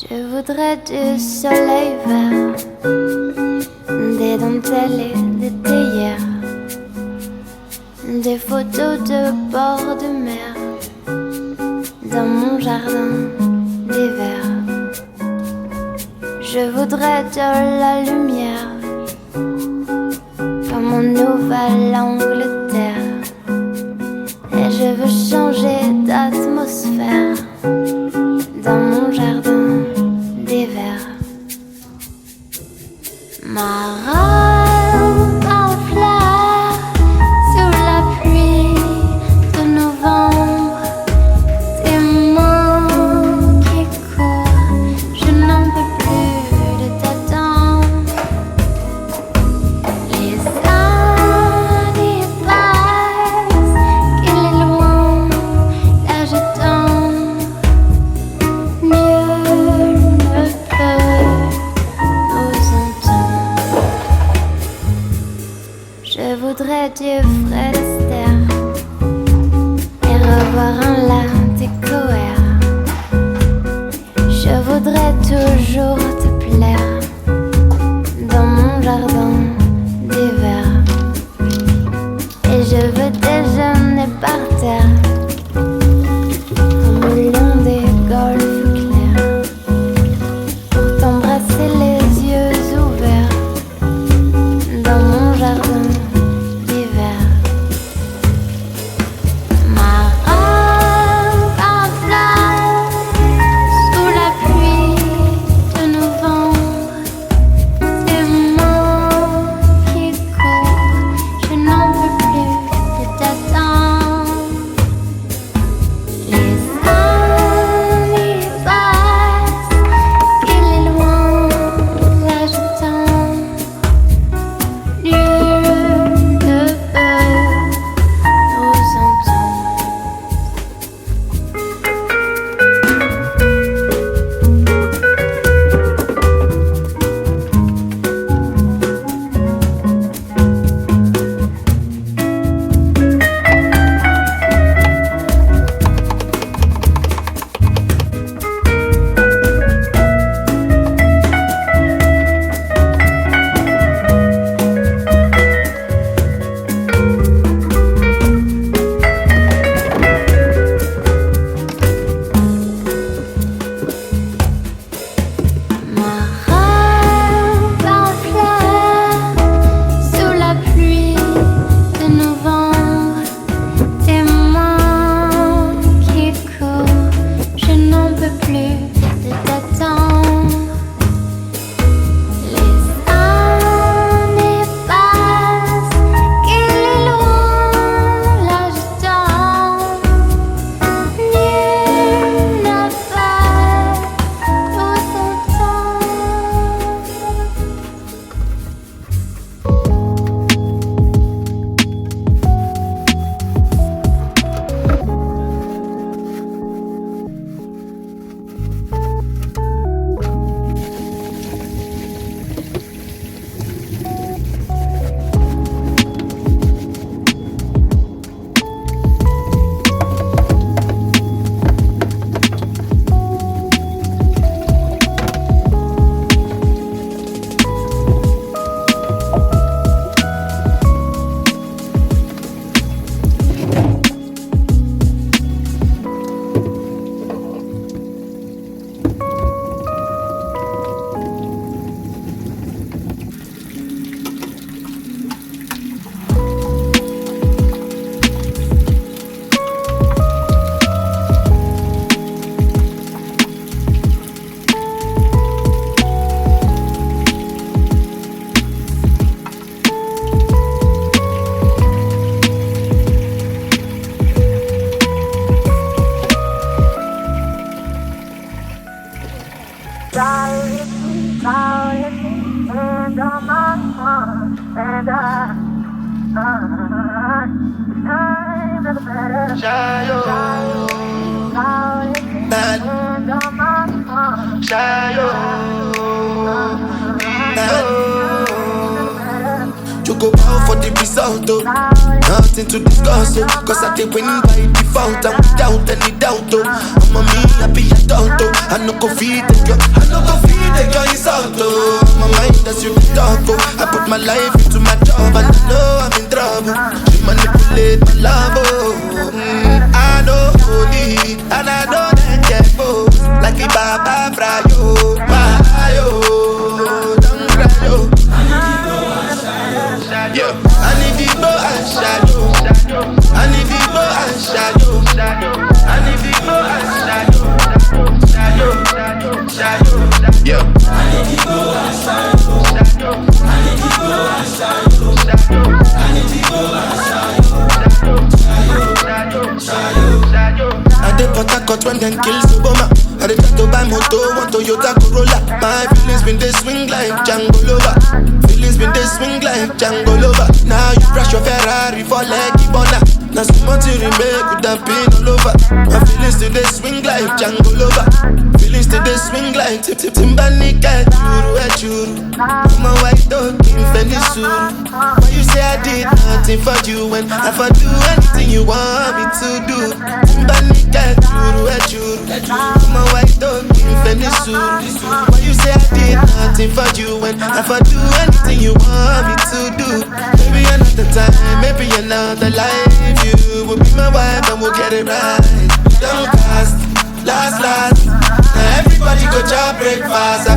Je voudrais du soleil vert, des dentelles et des théières, des photos de bord de mer, dans mon jardin d'hiver. Je voudrais de la lumière, comme en Nouvelle-Angleterre. Et je veux changer d'atmosphère dans mon jardin d'hiver. Ma robe en fleurs sous la pluie de novembre, des mots qui courent, je n'en peux plus de t'attendre. Les années passent, qu'il est loin, là je tombe. Nul ne peut nous entendre. Je voudrais du Fred Astaire et revoir un lac Coeur. Je voudrais toujours te plaire dans mon jardin d'hiver. Et je veux déjeuner par terre, comme le long des golfes clairs, pour t'embrasser les yeux ouverts dans mon jardin d'hiver. Ma robe en fleurs sous la pluie de novembre, des mots qui courent, je n'en peux plus de t'attendre. Les années passent, qu'il est loin, là je tombe. Nul ne peut nous entendre. Ma robe en fleurs sous la pluie de novembre, des mots qui courent, je n'en peux plus de t'attendre. Les années passent, qu'il est loin, là je tombe. Nul n'a pas nous entendre. Shayo, bad. Shayo, bad. You go out for the result, oh. Nothing to discuss, oh. Cause I take winning by default and without any doubt, oh. I'm a me, I be a don't, oh. I no go feed the girl, I no go feed the girl insult oh. My mind as you talk oh. I put my life into my job and I know I'm in trouble. She manipulate my love oh. I know holy and I know that careful. Like a Baba Frayo, Mayo, don't cry yo. Yeah, I need to go and shadow. I need to go and shadow. I need to go and shadow. Yeah. I need to go and shadow. I need to go and shadow. I need to go and shadow. I did Port Harcourt when them kill Obama. I did try to buy moto, want Toyota Corolla. My feelings been they swing like Django Lover. Feelings been they swing like Django Lover. Now you crash your Ferrari for Lucky Bona. Now so much you remake with that pain all over. My feelings still they swing like Django Lover. Feelings still they swing like Timbanika, churu. I'm a white dog in Venezuela. Why you say I did nothing for you when if I do anything you want me to do? Timbanika, churu. I'm a white dog in Venezuela. Why you say I did nothing for you when if I do anything you want me to do? Maybe another time, maybe another life. You will be my wife and we'll get it right. Don't cast, last. Now everybody go job breakfast.